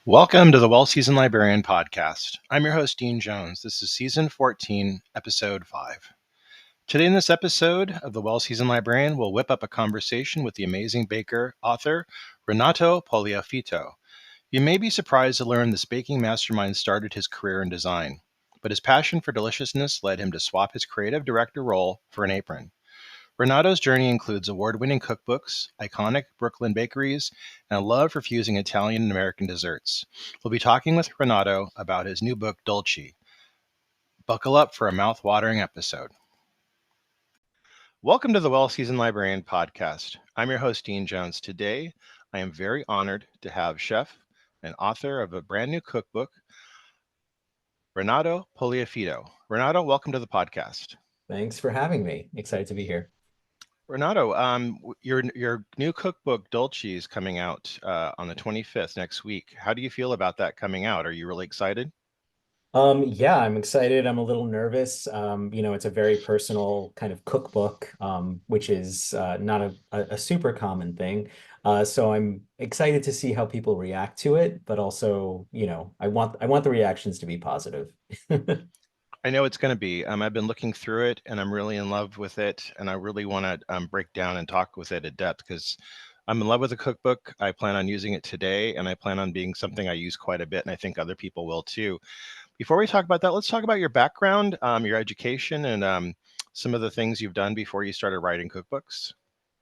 Welcome to the Well-Seasoned Librarian podcast. I'm your host, Dean Jones. This is season 14, episode 5. Today in this episode of the Well-Seasoned Librarian, we'll whip up a conversation with the amazing baker author, Renato Poliafito. You may be surprised to learn this baking mastermind started his career in design, but his passion for deliciousness led him to swap his creative director role for an apron. Renato's journey includes award-winning cookbooks, iconic Brooklyn bakeries, and a love for fusing Italian and American desserts. We'll be talking with Renato about his new book, Doci. Buckle up for a mouth-watering episode. Welcome to the Well-Seasoned Librarian podcast. I'm your host, Dean Jones. Today, I am very honored to have chef and author of a brand new cookbook, Renato Poliafito. Renato, welcome to the podcast. Thanks for having me. Excited to be here. Renato, your new cookbook Dolce is coming out on the 25th next week. How do you feel about that coming out? Are you really excited? Yeah, I'm excited. I'm a little nervous. It's a very personal kind of cookbook, which is not a super common thing. So I'm excited to see how people react to it, but also, I want the reactions to be positive. I know it's going to be. I've been looking through it and I'm really in love with it. And I really want to break down and talk with it at depth because I'm in love with the cookbook. I plan on using it today and I plan on being something I use quite a bit. And I think other people will too. Before we talk about that, let's talk about your background, your education, and some of the things you've done before you started writing cookbooks.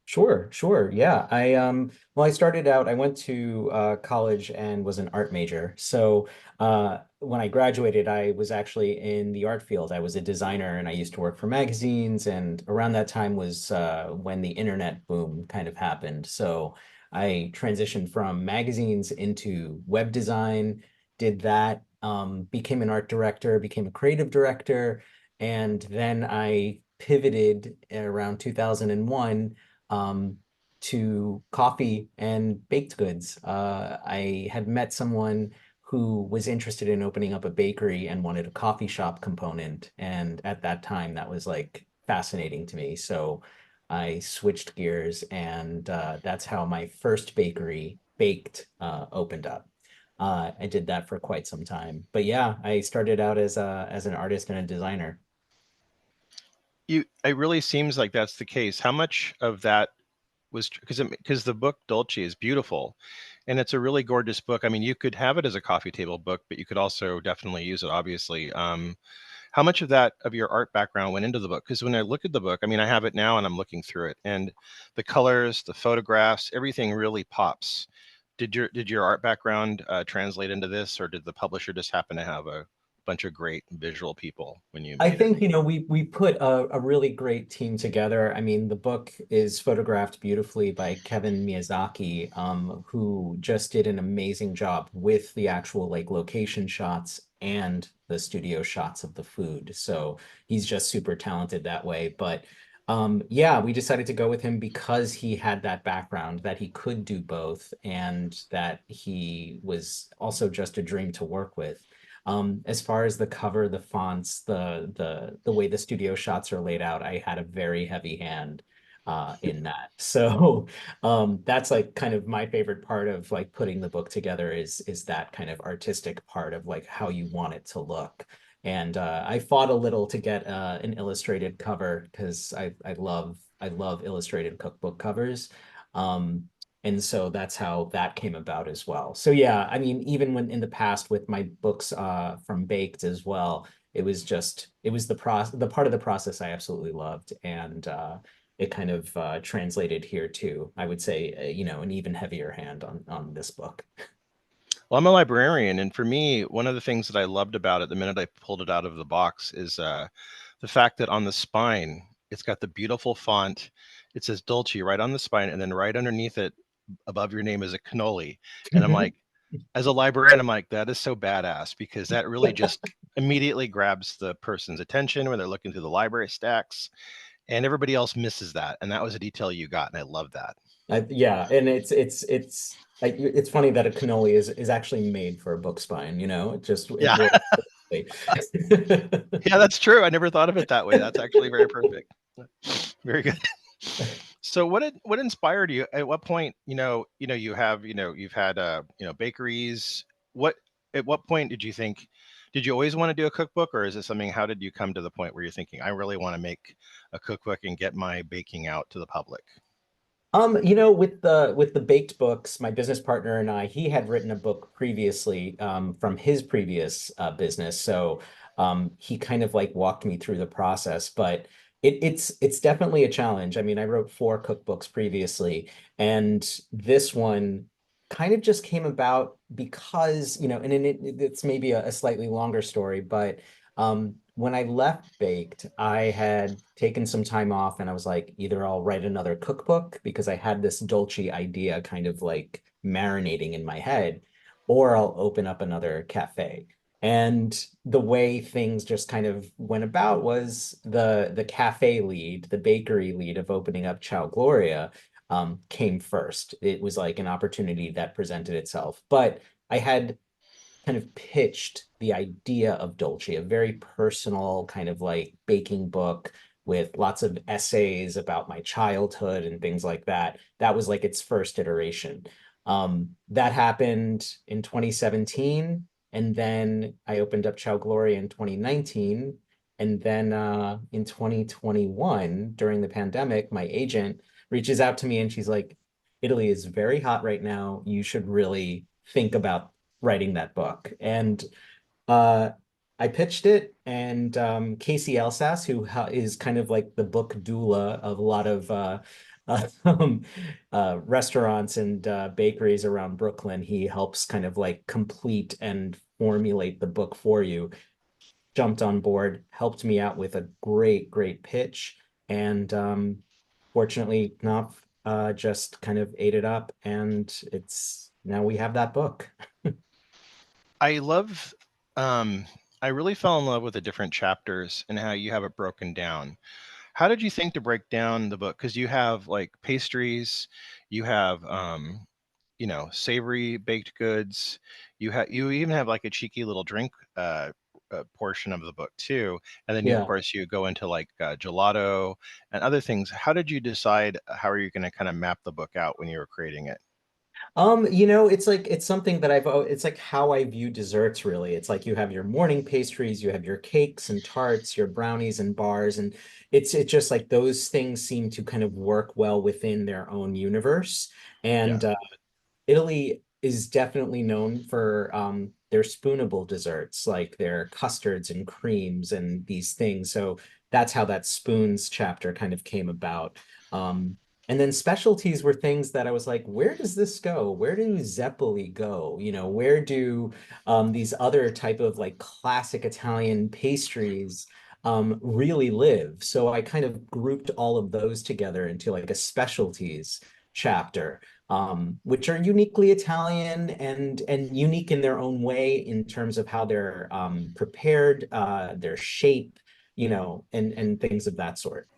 Sure. Yeah. I started out, I went to college and was an art major. So when I graduated, I was actually in the art field. I was a designer and I used to work for magazines. And around that time was when the internet boom kind of happened. So I transitioned from magazines into web design, did that, became an art director, became a creative director, and then I pivoted around 2001 um, to coffee and baked goods. I had met someone who was interested in opening up a bakery and wanted a coffee shop component. And at that time, that was like fascinating to me. So I switched gears, and that's how my first bakery, Baked, opened up. I did that for quite some time. But yeah, I started out as an artist and a designer. It really seems like that's the case. How much of that was because the book Dolce is beautiful and it's a really gorgeous book. I mean, you could have it as a coffee table book, but you could also definitely use it, obviously. How much of that of your art background went into the book? Because when I look at the book, I mean, I have it now and I'm looking through it, and the colors, the photographs, everything really pops. Did your art background translate into this, or did the publisher just happen to have a bunch of great visual people when you I made it? think, we put a really great team together. I mean, the book is photographed beautifully by Kevin Miyazaki, who just did an amazing job with the actual like location shots and the studio shots of the food. So he's just super talented that way. But yeah, we decided to go with him because he had that background, that he could do both, and that he was also just a dream to work with. As far as the cover, the fonts, the way the studio shots are laid out, I had a very heavy hand in that. So that's like kind of my favorite part of like putting the book together is that kind of artistic part of like how you want it to look. And I fought a little to get an illustrated cover because I love illustrated cookbook covers. Um, and so that's how that came about as well. So yeah, I mean, even when in the past with my books from Baked as well, it was the part of the process I absolutely loved, and it kind of translated here too. I would say, an even heavier hand on this book. Well, I'm a librarian, and for me, one of the things that I loved about it the minute I pulled it out of the box is the fact that on the spine, it's got the beautiful font. It says Dolce right on the spine, and then right underneath it, above your name, is a cannoli. And I'm like, as a librarian, I'm like, that is so badass because that really just immediately grabs the person's attention when they're looking through the library stacks, and everybody else misses that. And that was a detail you got, and I love that. Yeah, and it's like it's funny that a cannoli is actually made for a book spine. It Yeah, works. yeah, that's true. I never thought of it that way. That's actually very perfect. Very good. So what inspired you? At what point, you have, you've had bakeries. what at what point did you think, did you always want to do a cookbook, or is it something, how did you come to the point where you're thinking, I really want to make a cookbook and get my baking out to the public? With the baked books, my business partner and I, he had written a book previously from his previous business. So he kind of like walked me through the process, but it's definitely a challenge. I mean, I wrote 4 cookbooks previously, and this one kind of just came about because, it's maybe a slightly longer story, but when I left Baked, I had taken some time off and I was like, either I'll write another cookbook because I had this Dolce idea kind of like marinating in my head, or I'll open up another cafe. And the way things just kind of went about was the cafe lead, the bakery lead of opening up Ciao Gloria came first. It was like an opportunity that presented itself. But I had kind of pitched the idea of Dolce, a very personal kind of like baking book with lots of essays about my childhood and things like that. That was like its first iteration. That happened in 2017. And then I opened up Ciao Gloria in 2019. And then in 2021, during the pandemic, my agent reaches out to me and she's like, Italy is very hot right now. You should really think about writing that book. And uh, I pitched it, and Casey Elsas, who is kind of like the book doula of a lot of um, restaurants and bakeries around Brooklyn, he helps kind of like complete and formulate the book for you. Jumped on board, helped me out with a great pitch, and fortunately enough, just kind of ate it up, and it's now we have that book. I love, um, I really fell in love with the different chapters and how you have it broken down. How did you think to break down the book? Because you have like pastries, you have savory baked goods. You even have like a cheeky little drink portion of the book too, and then you, of Yeah. course, you go into like gelato and other things. How did you decide how are you going to kind of map the book out when you were creating it? It's like it's something that it's like how I view desserts really. It's like you have your morning pastries, you have your cakes and tarts, your brownies and bars, and it's just like those things seem to kind of work well within their own universe. Yeah. And Italy is definitely known for their spoonable desserts, like their custards and creams and these things. So that's how that spoons chapter kind of came about. And then specialties were things that I was like, where does this go? Where do zeppoli go? Where do these other type of like classic Italian pastries really live? So I kind of grouped all of those together into like a specialties chapter, which are uniquely Italian and unique in their own way in terms of how they're prepared, their shape, and things of that sort.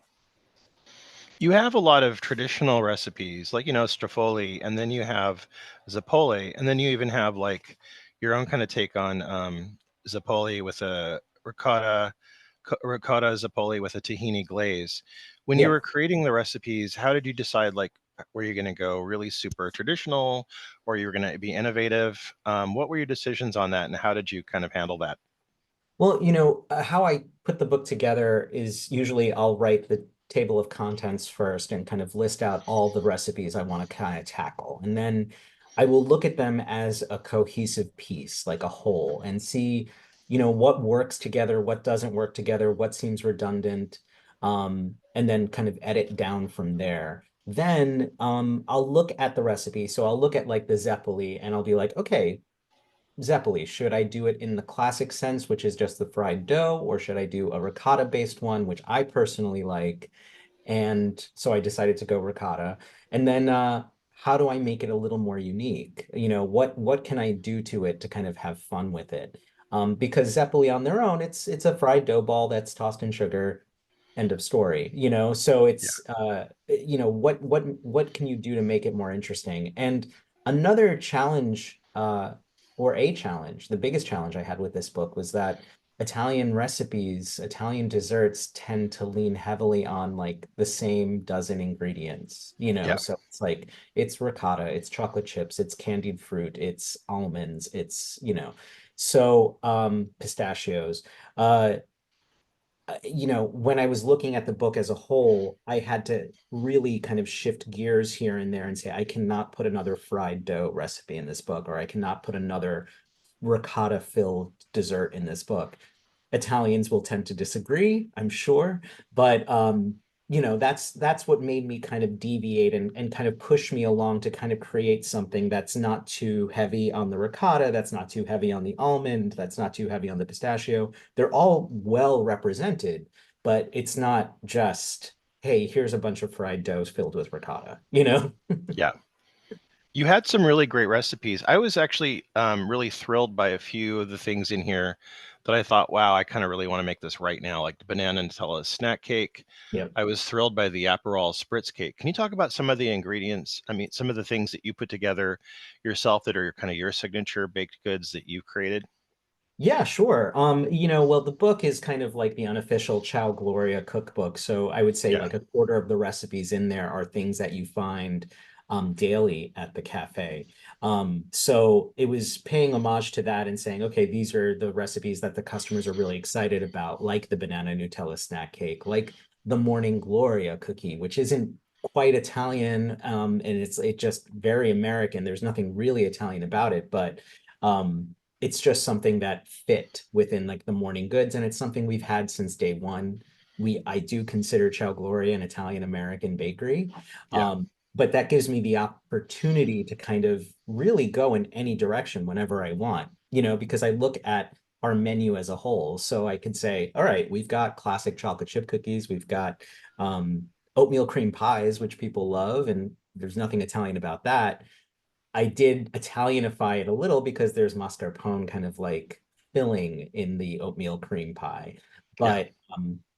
You have a lot of traditional recipes, like, strafoli, and then you have zappoli, and then you even have like your own kind of take on zappoli with a ricotta zappoli with a tahini glaze. When you Yeah. were creating the recipes, how did you decide like were you going to go really super traditional or you were going to be innovative? What were your decisions on that, and how did you kind of handle that? Well, how I put the book together is usually I'll write the table of contents first and kind of list out all the recipes I want to kind of tackle. And then I will look at them as a cohesive piece, like a whole, and see, what works together, what doesn't work together, what seems redundant, and then kind of edit down from there. Then I'll look at the recipe. So I'll look at like the Zeppoli and I'll be like, okay, Zeppoli, should I do it in the classic sense, which is just the fried dough, or should I do a ricotta-based one, which I personally like? And so I decided to go ricotta. And then how do I make it a little more unique? What can I do to it to kind of have fun with it? Because Zeppoli on their own, it's a fried dough ball that's tossed in sugar. End of story. So Yeah. it's what can you do to make it more interesting? And another challenge, or a challenge, the biggest challenge I had with this book was that Italian recipes, Italian desserts tend to lean heavily on like the same dozen ingredients, Yeah. so it's like it's ricotta, it's chocolate chips, it's candied fruit, it's almonds, it's, so pistachios. Uh when I was looking at the book as a whole, I had to really kind of shift gears here and there and say, I cannot put another fried dough recipe in this book, or I cannot put another ricotta filled dessert in this book. Italians will tend to disagree, I'm sure, but that's what made me kind of deviate and kind of push me along to kind of create something that's not too heavy on the ricotta, that's not too heavy on the almond, that's not too heavy on the pistachio. They're all well represented, but it's not just, hey, here's a bunch of fried doughs filled with ricotta. Yeah. You had some really great recipes. I was actually really thrilled by a few of the things in here that I thought, wow, I kind of really want to make this right now, like the banana Nutella snack cake. Yep. I was thrilled by the Aperol spritz cake. Can you talk about some of the ingredients? I mean, some of the things that you put together yourself that are kind of your signature baked goods that you created? Yeah, sure. Well, the book is kind of like the unofficial Ciao Gloria cookbook. So I would say Yeah. like a quarter of the recipes in there are things that you find daily at the cafe. So it was paying homage to that and saying, okay, these are the recipes that the customers are really excited about, like the banana Nutella snack cake, like the Morning Gloria cookie, which isn't quite Italian, and it's just very American. There's nothing really Italian about it, but it's just something that fit within like the morning goods, and it's something we've had since day one. I do consider Ciao Gloria an Italian American bakery, Yeah. but that gives me the opportunity to kind of really go in any direction whenever I want, because I look at our menu as a whole. So I could say, all right, we've got classic chocolate chip cookies, we've got um, oatmeal cream pies, which people love, and there's nothing Italian about that. I did Italianify it a little because there's mascarpone kind of like filling in the oatmeal cream pie. Yeah. But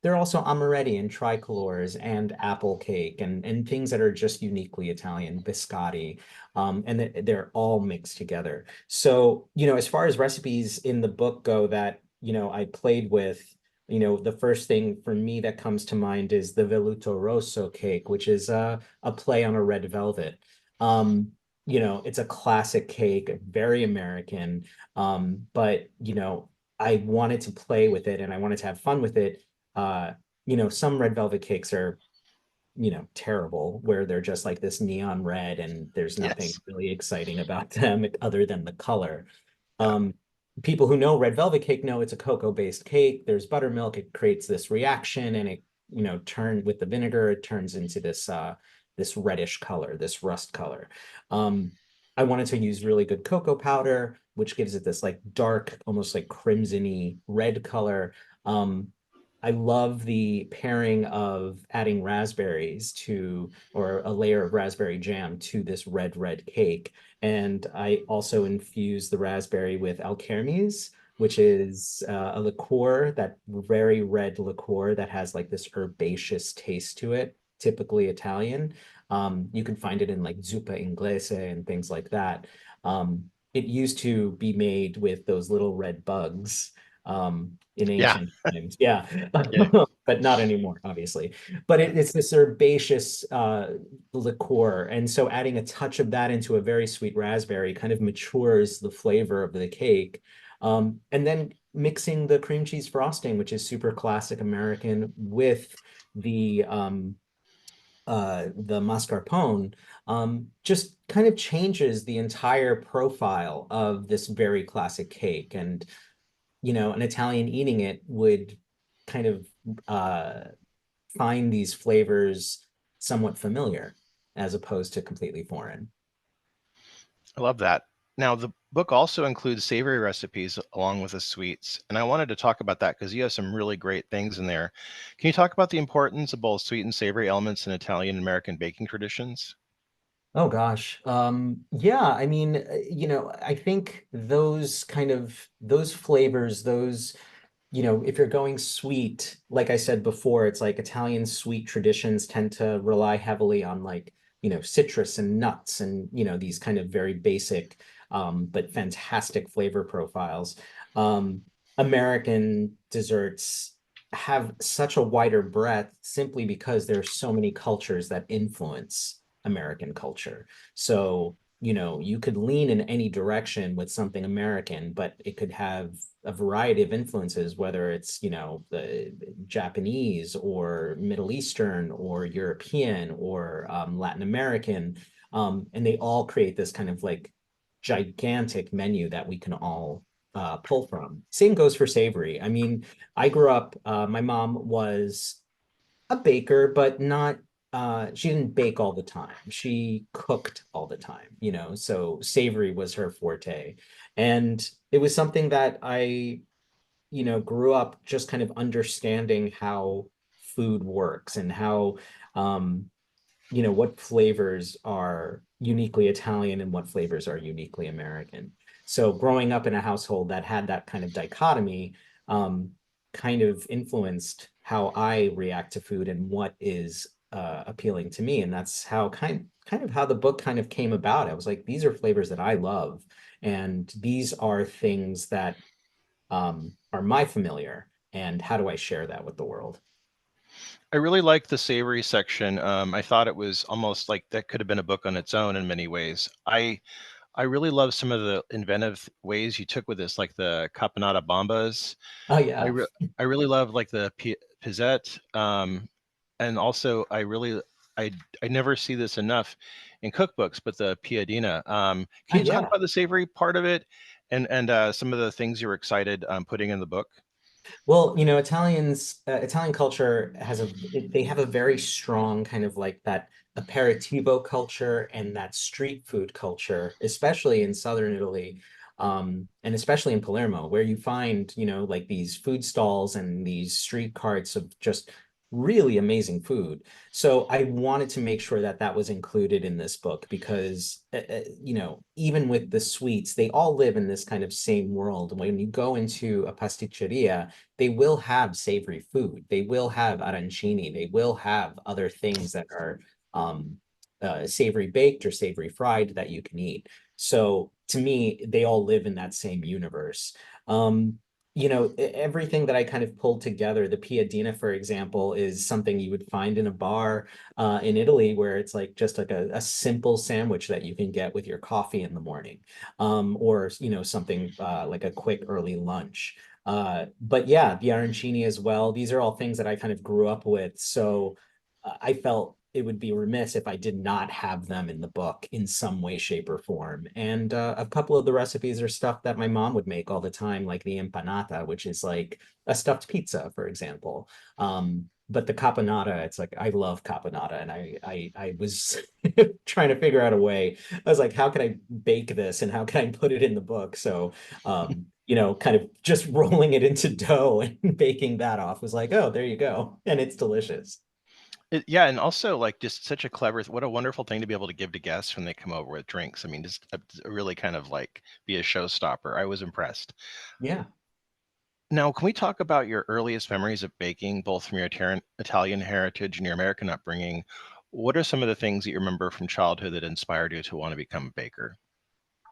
there are also amaretti and tricolores and apple cake and things that are just uniquely Italian, biscotti, and they're all mixed together. So, as far as recipes in the book go that, I played with, the first thing for me that comes to mind is the Veluto Rosso cake, which is a play on a red velvet. Um, it's a classic cake, very American. But I wanted to play with it and I wanted to have fun with it. Uh, some red velvet cakes are, terrible, where they're just like this neon red and there's nothing Yes. really exciting about them other than the color. Yeah. Um, People who know red velvet cake know it's a cocoa-based cake. There's buttermilk. It creates this reaction, and it, turn with the vinegar, it turns into this reddish color, this rust color. Um, I wanted to use really good cocoa powder, which gives it this like dark, almost like crimsony red color. Um, I love the pairing of adding raspberries or a layer of raspberry jam to this red cake. And I also infuse the raspberry with alkermes, which is a liqueur, that very red liqueur that has like this herbaceous taste to it, typically Italian. You can find it in like zuppa inglese and things like that. It used to be made with those little red bugs in Yeah. ancient times. Yeah, Yeah. but not anymore, obviously. But it's this herbaceous liqueur. And so adding a touch of that into a very sweet raspberry kind of matures the flavor of the cake. And then mixing the cream cheese frosting, which is super classic American, with the mascarpone, just kind of changes the entire profile of this very classic cake. And, an Italian eating it would kind of uh, find these flavors somewhat familiar as opposed to completely foreign. I love that. Now, the book also includes savory recipes along with the sweets. And I wanted to talk about that because you have some really great things in there. Can you talk about the importance of both sweet and savory elements in Italian and American baking traditions? Oh gosh. Yeah, I mean, I think those flavors, if you're going sweet, like I said before, it's like Italian sweet traditions tend to rely heavily on like, citrus and nuts and, these kind of very basic, but fantastic flavor profiles. Um, American desserts have such a wider breadth simply because there's so many cultures that influence American culture. So, you could lean in any direction with something American, but it could have a variety of influences, whether it's, the Japanese or Middle Eastern or European or Latin American. And they all create this kind of like gigantic menu that we can all pull from. Same goes for savory. I mean, I grew up, my mom was a baker, but not, she didn't bake all the time. She cooked all the time, so savory was her forte. And it was something that I, grew up just kind of understanding how food works and how, um, what flavors are uniquely Italian and what flavors are uniquely American. So growing up in a household that had that kind of dichotomy, um, kind of influenced how I react to food and what is appealing to me. And that's how kind of how the book kind of came about. I was like, these are flavors that I love, and these are things that are my familiar. And how do I share that with the world? I really liked the savory section. I thought it was almost like that could have been a book on its own in many ways. I really love some of the inventive ways you took with this, like the caponata bombas. Oh I yeah. re- I really love like the pizzette, and also I I never see this enough in cookbooks, but the piadina. Oh Can you talk yeah. about the savory part of it, and some of the things you were excited putting in the book? Well, Italian culture they have a very strong kind of like that aperitivo culture and that street food culture, especially in southern Italy, and especially in Palermo, where you find, like these food stalls and these street carts of just really amazing food. So I wanted to make sure that that was included in this book because, even with the sweets, they all live in this kind of same world. When you go into a pasticceria, they will have savory food. They will have arancini. They will have other things that are um, savory baked or savory fried that you can eat. So to me, they all live in that same universe. Um, Everything that I kind of pulled together, the piadina, for example, is something you would find in a bar in Italy where it's like just like a simple sandwich that you can get with your coffee in the morning, or something like a quick early lunch. But yeah, the arancini as well. These are all things that I kind of grew up with. So I felt it would be remiss if I did not have them in the book in some way, shape, or form. And a couple of the recipes are stuff that my mom would make all the time, like the empanata, which is like a stuffed pizza, for example. But the caponata, it's like I love caponata, and I was trying to figure out a way. I was like, how can I bake this and how can I put it in the book? So kind of just rolling it into dough and baking that off was like, oh, there you go. And it's delicious. Yeah, and also like just such a clever, what a wonderful thing to be able to give to guests when they come over with drinks. I mean, just really kind of like be a showstopper. I was impressed. Yeah. Now, can we talk about your earliest memories of baking, both from your Italian heritage and your American upbringing? What are some of the things that you remember from childhood that inspired you to want to become a baker?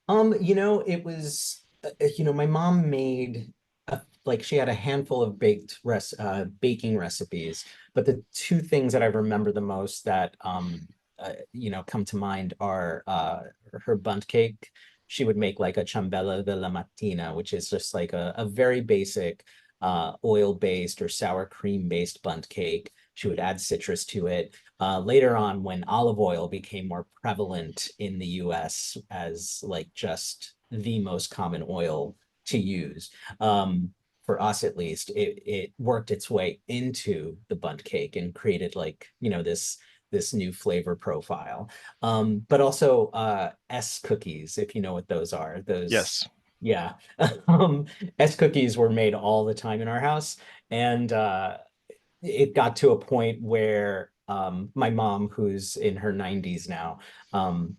It was, my mom made like she had a handful of baking recipes, but the two things that I remember the most that come to mind are her bundt cake. She would make like a ciambella della mattina, which is just like a very basic oil-based or sour cream-based bundt cake. She would add citrus to it. Later on, when olive oil became more prevalent in the US as like just the most common oil to use, for us at least, it worked its way into the bundt cake and created like, this new flavor profile. But also S cookies, if you know what those are. Those, Yes. yeah. um, S cookies were made all the time in our house. And it got to a point where my mom, who's in her 90s now, um,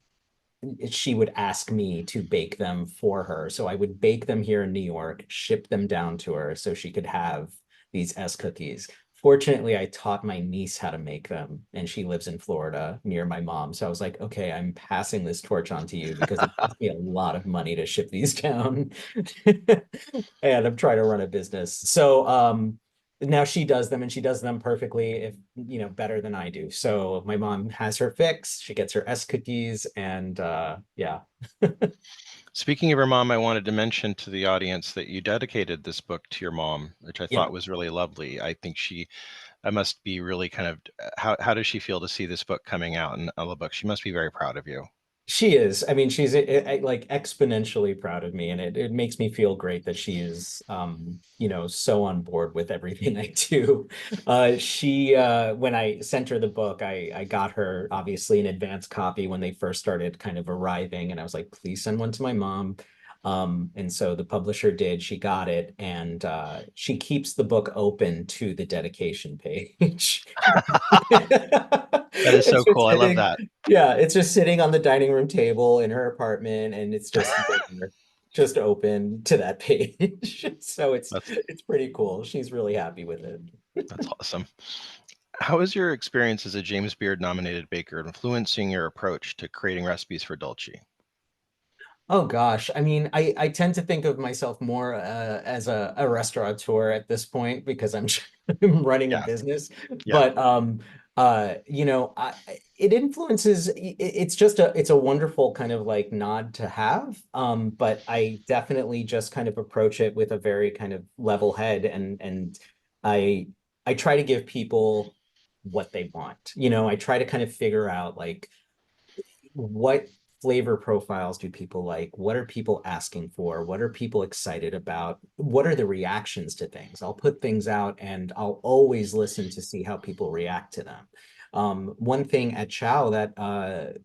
she would ask me to bake them for her. So I would bake them here in New York, ship them down to her so she could have these S cookies Fortunately, I taught my niece how to make them, and she lives in Florida near my mom. So I was like, okay, I'm passing this torch on to you because it cost me a lot of money to ship these down. And I'm trying to run a business. So now she does them and she does them perfectly, if better than I do. So my mom has her fix, she gets her S cookies, and yeah. Speaking of your mom, I wanted to mention to the audience that you dedicated this book to your mom, which I thought Yeah. was really lovely. I think I must be really kind of, how does she feel to see this book coming out in a book? She must be very proud of you. She is. I mean, she's like exponentially proud of me, and it makes me feel great that she is, so on board with everything I do. When I sent her the book, I got her obviously an advance copy when they first started kind of arriving, and I was like, please send one to my mom. And so the publisher did. She got it, and she keeps the book open to the dedication page. That is so It's cool. just I love sitting. that. Yeah, it's just sitting on the dining room table in her apartment, and it's just there, just open to that page. So it's That's it's pretty cool. She's really happy with it. that's awesome. How is your experience as a James Beard nominated baker influencing your approach to creating recipes for Dolce? Oh gosh, I mean, I tend to think of myself more as a restaurateur at this point because I'm running a Yeah, business. yeah, But it influences. It's just it's a wonderful kind of like nod to have. But I definitely just kind of approach it with a very kind of level head, and I I try to give people what they want. I try to kind of figure out like what flavor profiles do people like? What are people asking for? What are people excited about? What are the reactions to things? I'll put things out and I'll always listen to see how people react to them. One thing at Chow that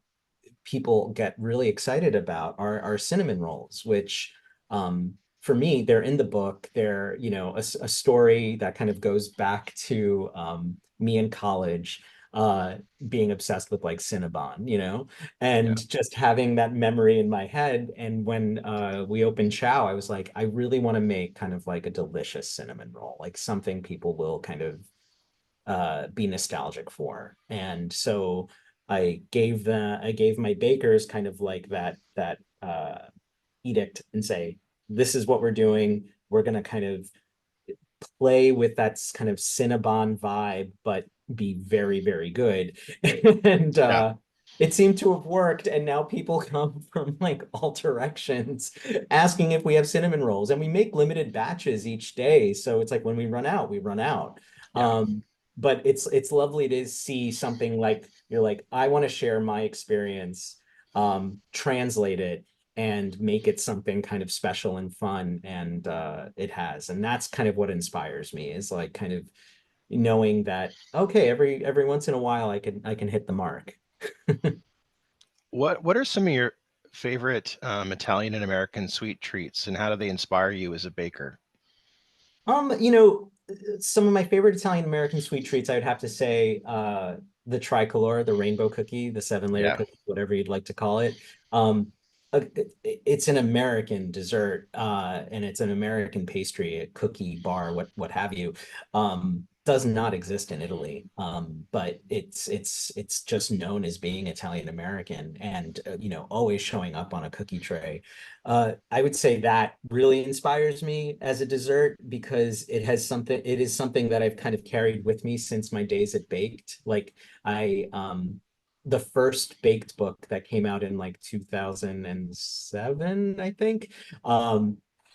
people get really excited about are cinnamon rolls, which for me, they're in the book. They're, a story that kind of goes back to me in college, uh, being obsessed with like Cinnabon, yeah. and just having that memory in my head. And when we opened Chow, I was like, I really want to make kind of like a delicious cinnamon roll, like something people will kind of be nostalgic for. And so I gave my bakers kind of like that edict and say, this is what we're doing. We're gonna kind of play with that kind of Cinnabon vibe, but be very, very good. And Yeah. it seemed to have worked. And now people come from like all directions asking if we have cinnamon rolls. And we make limited batches each day. So it's like when we run out, we run out. Yeah. Um, but it's lovely to see something like you're like, I want to share my experience, translate it and make it something kind of special and fun. And it has. And that's kind of what inspires me is like kind of knowing that, okay, every once in a while I can hit the mark. What are some of your favorite Italian and American sweet treats, and how do they inspire you as a baker? You know, some of my favorite Italian American sweet treats, I would have to say the tricolor, the rainbow cookie, the seven-layer Yeah. cookie, whatever you'd like to call it. It's an American dessert, and it's an American pastry, a cookie bar, what have you. Does not exist in Italy, but it's just known as being Italian American, and always showing up on a cookie tray. I would say that really inspires me as a dessert because it is something that I've kind of carried with me since my days at Baked. Like the first baked book that came out in like 2007, I think,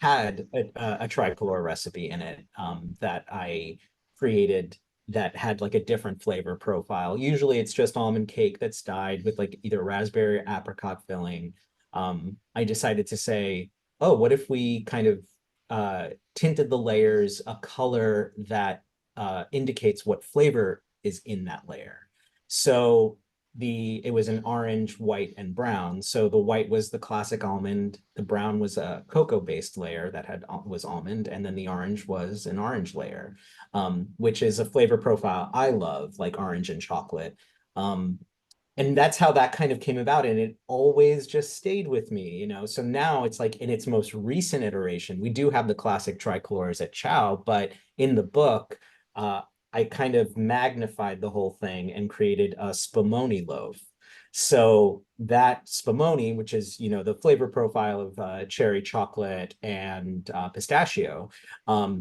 had a tricolor recipe in it, that I created that had like a different flavor profile. Usually it's just almond cake that's dyed with like either raspberry or apricot filling. I decided to say, oh, what if we kind of tinted the layers a color that indicates what flavor is in that layer. So it was an orange, white, and brown. So the white was the classic almond, the brown was a cocoa-based layer that was almond, and then the orange was an orange layer, which is a flavor profile I love, like orange and chocolate. Um, and that's how that kind of came about, and it always just stayed with me. So now it's like in its most recent iteration we do have the classic tricolores at Chow, but in the book I kind of magnified the whole thing and created a spumoni loaf. So that spumoni, which is, the flavor profile of cherry chocolate and pistachio,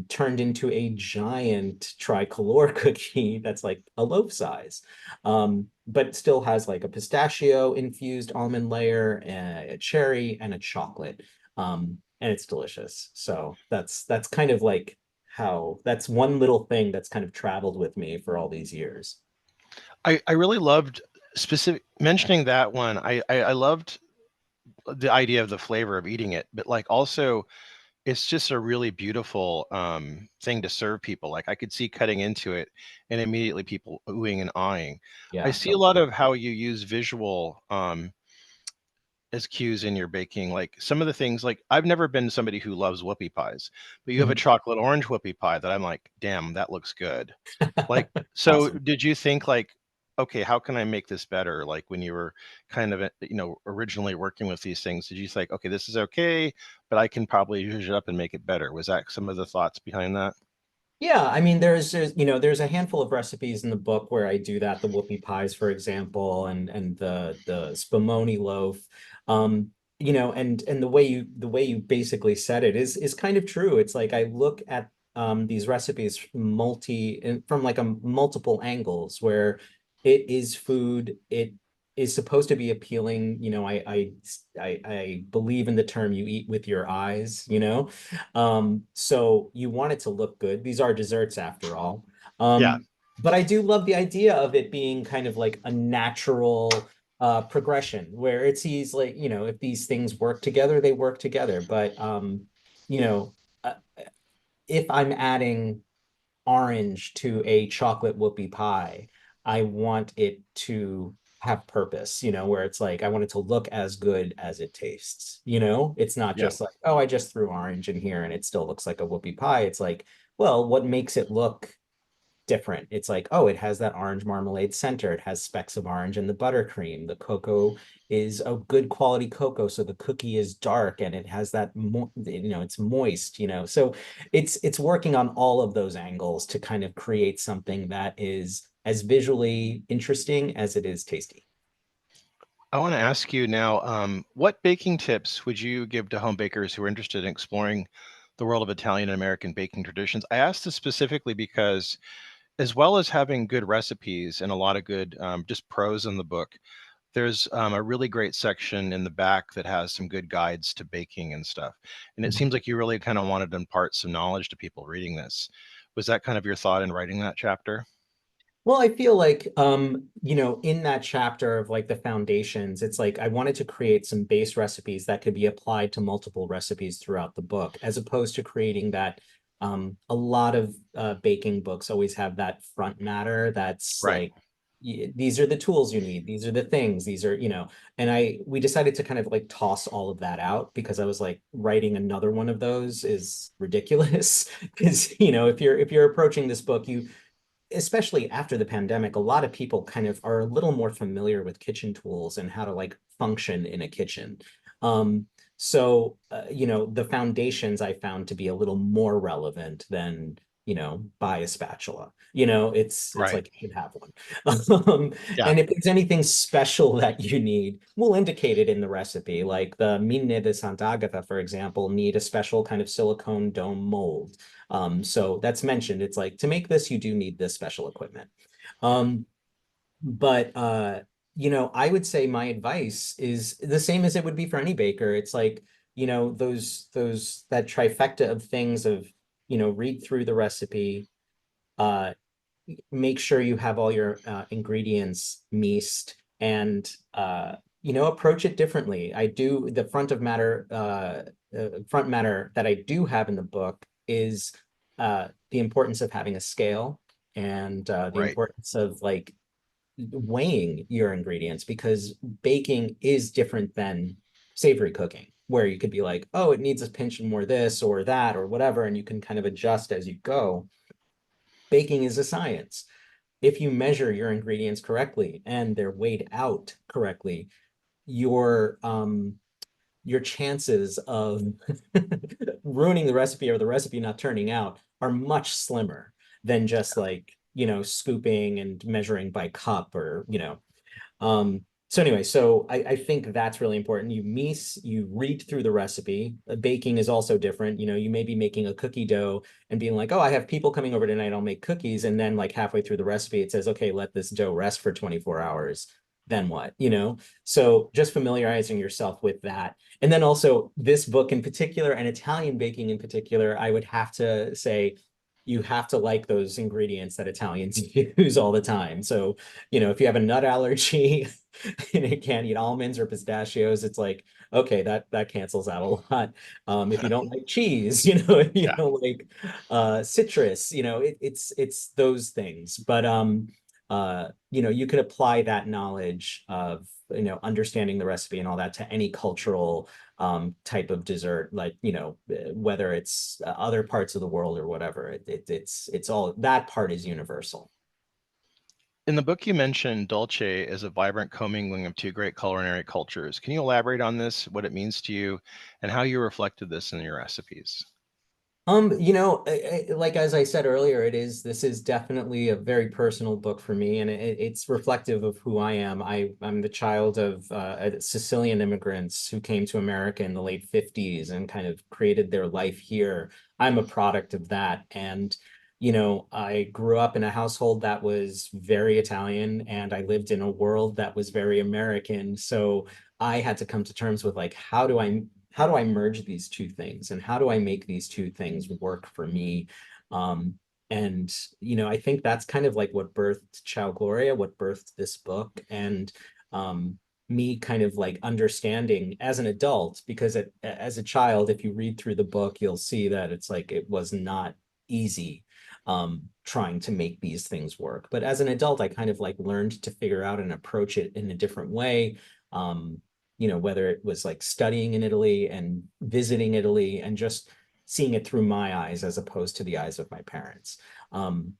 turned into a giant tricolor cookie that's like a loaf size. But it still has like a pistachio infused almond layer, a cherry, and a chocolate. And it's delicious. So that's kind of like how that's one little thing that's kind of traveled with me for all these years. I really loved specific mentioning that one. I loved the idea of the flavor of eating it, but like also it's just a really beautiful thing to serve people. Like I could see cutting into it and immediately people oohing and eyeing. I Yeah, see a lot totally. of how you use visual as cues in your baking. Like some of the things, like I've never been somebody who loves whoopie pies, but you have a Mhm. chocolate orange whoopie pie that I'm like, damn, that looks good. Like, so Awesome. did you think like, okay, how can I make this better? Like when you were kind of, originally working with these things, did you think, okay, this is okay, but I can probably use it up and make it better? Was that some of the thoughts behind that? Yeah, I mean, there's a handful of recipes in the book where I do that, the whoopie pies, for example, and the spumoni loaf. And the way you basically said it is kind of true. It's like I look at these recipes from like a multiple angles where it is food, it is supposed to be appealing. I believe in the term you eat with your eyes. So you want it to look good. These are desserts after all. Yeah, But I do love the idea of it being kind of like a natural progression where it sees like, if these things work together, they work together. But you know, uh, if I'm adding orange to a chocolate whoopie pie, I want it to have purpose, where it's like I want it to look as good as it tastes. It's not yeah, just like, oh, I just threw orange in here and it still looks like a whoopie pie. It's like, well, what makes it look different? It's like, oh, it has that orange marmalade center. It has specks of orange in the buttercream. The cocoa is a good quality cocoa, so the cookie is dark and it has that it's moist. So it's working on all of those angles to kind of create something that is as visually interesting as it is tasty. I want to ask you now, what baking tips would you give to home bakers who are interested in exploring the world of Italian and American baking traditions? I asked this specifically because, as well as having good recipes and a lot of good just prose in the book, there's a really great section in the back that has some good guides to baking and stuff. And it seems like you really kind of wanted to impart some knowledge to people reading this. Was that kind of your thought in writing that chapter? Well, I feel like, in that chapter of like the foundations, it's like I wanted to create some base recipes that could be applied to multiple recipes throughout the book, as opposed to creating that. A lot of baking books always have that front matter that's Right. like, these are the tools you need, these are the things, these are. And we decided to kind of like toss all of that out because I was like, writing another one of those is ridiculous. Because, if you're approaching this book, especially after the pandemic, a lot of people kind of are a little more familiar with kitchen tools and how to like function in a kitchen. Um, so the foundations I found to be a little more relevant than, buy a spatula. It's Right. like you should have one. Um, Yeah. and if there's anything special that you need, we'll indicate it in the recipe. Like the Mine de Sant'Agata, for example, need a special kind of silicone dome mold. So that's mentioned. It's like to make this, you do need this special equipment. But I would say my advice is the same as it would be for any baker. It's like, those that trifecta of things of, read through the recipe, uh, make sure you have all your ingredients meased and approach it differently. I do the front matter that I do have in the book is the importance of having a scale and the Right. importance of like weighing your ingredients because baking is different than savory cooking where you could be like, oh, it needs a pinch more this or that or whatever, and you can kind of adjust as you go. Baking is a science. If you measure your ingredients correctly and they're weighed out correctly, your chances of ruining the recipe or the recipe not turning out are much slimmer than just like scooping and measuring by cup or, so anyway, so I think that's really important. You read through the recipe. Baking is also different. You may be making a cookie dough and being like, oh, I have people coming over tonight, I'll make cookies. And then like halfway through the recipe, it says, okay, let this dough rest for 24 hours. Then what? So just familiarizing yourself with that. And then also this book in particular and Italian baking in particular, I would have to say you have to like those ingredients that Italians use all the time. So, if you have a nut allergy and you can't eat almonds or pistachios, it's like, okay, that cancels out a lot. If you don't like cheese, if you Yeah. don't like citrus, it's those things. But you can apply that knowledge of understanding the recipe and all that to any cultural type of dessert, like whether it's other parts of the world or whatever. It's all that part is universal. In the book, you mentioned dolce as a vibrant commingling of two great culinary cultures. Can you elaborate on this, what it means to you, and how you reflected this in your recipes? Like as I said earlier, this is definitely a very personal book for me, and it's reflective of who I am. I'm the child of Sicilian immigrants who came to America in the late 50s and kind of created their life here. I'm a product of that. And, I grew up in a household that was very Italian, and I lived in a world that was very American. So I had to come to terms with like, how do I merge these two things and how do I make these two things work for me? Um, and I think that's kind of like what birthed Ciao Gloria, what birthed this book, and um, me kind of like understanding as an adult, because as a child, if you read through the book, you'll see that it's like it was not easy trying to make these things work. But as an adult, I kind of like learned to figure out and approach it in a different way. Um, whether it was like studying in Italy and visiting Italy and just seeing it through my eyes as opposed to the eyes of my parents. Um,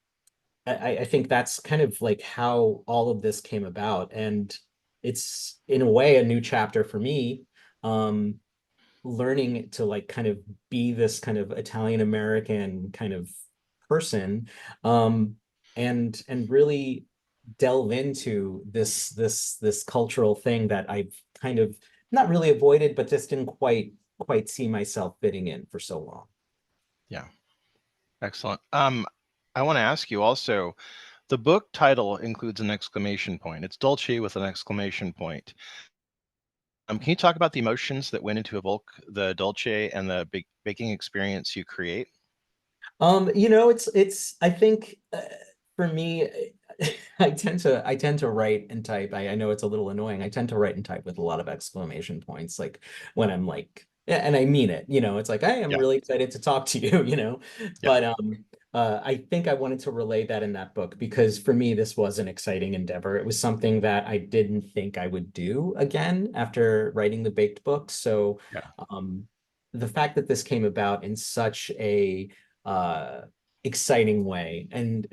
I think that's kind of like how all of this came about. And it's in a way a new chapter for me, um, learning to like kind of be this kind of Italian American kind of person, um, and really delve into this cultural thing that I've kind of not really avoided, but just didn't quite see myself fitting in for so long. Yeah, excellent. I want to ask you also, the book title includes an exclamation point. It's Dolce with an exclamation point. Can you talk about the emotions that went into evoke the Dolce and the baking experience you create? It's I think for me, I tend to write and type. I know it's a little annoying. I tend to write and type with a lot of exclamation points, like when I'm like, yeah, and I mean it, it's like, I am Yeah, really excited to talk to you, yeah, But I think I wanted to relay that in that book because for me, this was an exciting endeavor. It was something that I didn't think I would do again after writing the baked book. So yeah. um the fact that this came about in such a uh exciting way, and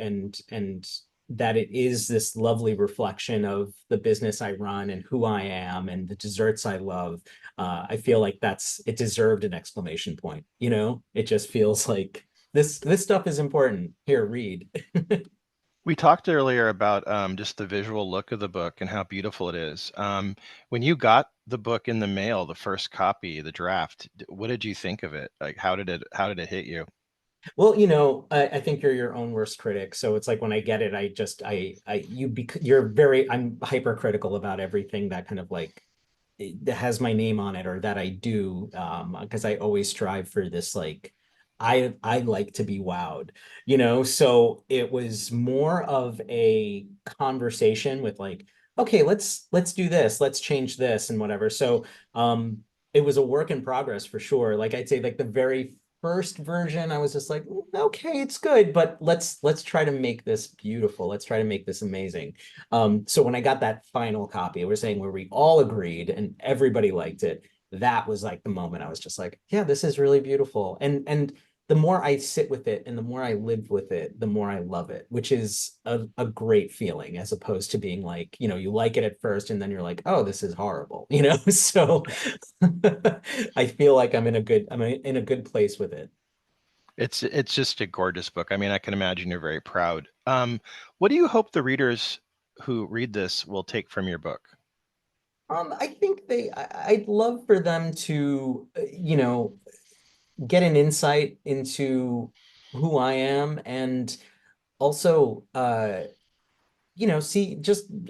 that it is this lovely reflection of the business I run and who I am and the desserts I love. I feel like it deserved an exclamation point. It just feels like this stuff is important. Here, read. We talked earlier about just the visual look of the book and how beautiful it is. When you got the book in the mail, the first copy, the draft, what did you think of it? Like, how did it hit you? Well, I think you're your own worst critic. So it's like when I get it, I just I'm hypercritical about everything that kind of like that has my name on it or that I do, because I always strive for this like I like to be wowed, so it was more of a conversation with like, okay, let's do this, let's change this and whatever. So it was a work in progress for sure. Like I'd say like the very first version, I was just like, okay, it's good, but let's try to make this beautiful. Let's try to make this amazing. So when I got that final copy, we're saying where we all agreed and everybody liked it, that was like the moment I was just like, yeah, this is really beautiful. And the more I sit with it and the more I live with it, the more I love it, which is a great feeling as opposed to being like, you like it at first and then you're like, oh, this is horrible, So I feel like I'm in a good place with it. It's just a gorgeous book. I mean, I can imagine you're very proud. What do you hope the readers who read this will take from your book? I think I'd love for them to, get an insight into who I am and also, see, just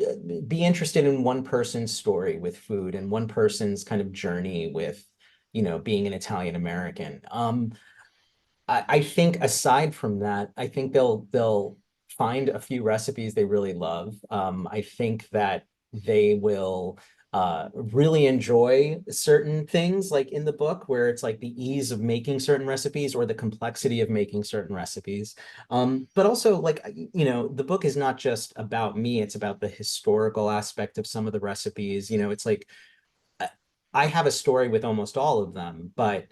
be interested in one person's story with food and one person's kind of journey with, being an Italian American. I think aside from that, I think they'll find a few recipes they really love. I think that they will really enjoy certain things like in the book where it's like the ease of making certain recipes or the complexity of making certain recipes. But also like, the book is not just about me, it's about the historical aspect of some of the recipes. It's like I I have a story with almost all of them, but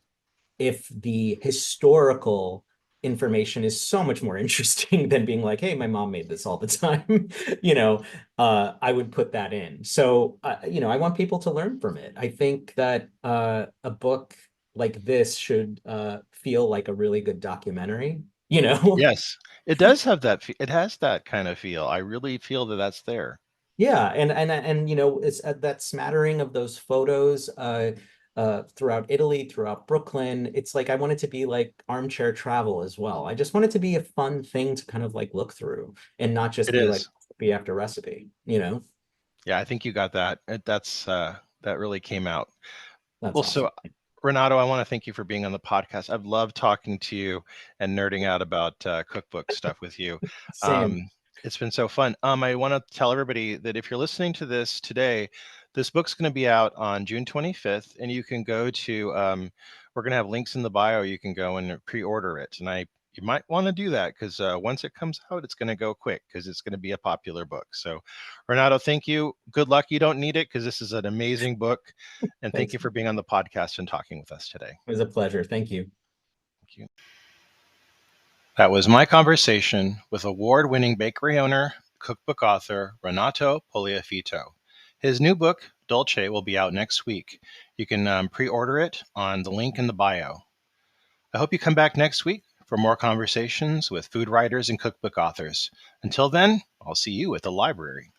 if the historical information is so much more interesting than being like, hey, my mom made this all the time, I would put that in. So, I want people to learn from it. I think that a book like this should feel like a really good documentary, you know? Yes, it does have that. It has that kind of feel. I really feel that that's there. Yeah, and it's that smattering of those photos throughout Italy, throughout Brooklyn. It's like I want it to be like armchair travel as well. I just want it to be a fun thing to kind of like look through and not just It be like is. recipe after recipe. Yeah, I think you got that. That really came out. That's Well, awesome. so Renato, I want to thank you for being on the podcast. I've loved talking to you and nerding out about cookbook stuff with you. Same. Um, it's been so fun. I want to tell everybody that if you're listening to this today, this book's going to be out on June 25th, and you can go to. We're going to have links in the bio. You can go and pre-order it, and you might want to do that because once it comes out, it's going to go quick because it's going to be a popular book. So, Renato, thank you. Good luck. You don't need it because this is an amazing book. And thank Thanks. you for being on the podcast and talking with us today. It was a pleasure. Thank you. Thank you. That was my conversation with award winning bakery owner, cookbook author Renato Poliafito. His new book, Dolce, will be out next week. You can pre order it on the link in the bio. I hope you come back next week for more conversations with food writers and cookbook authors. Until then, I'll see you at the library.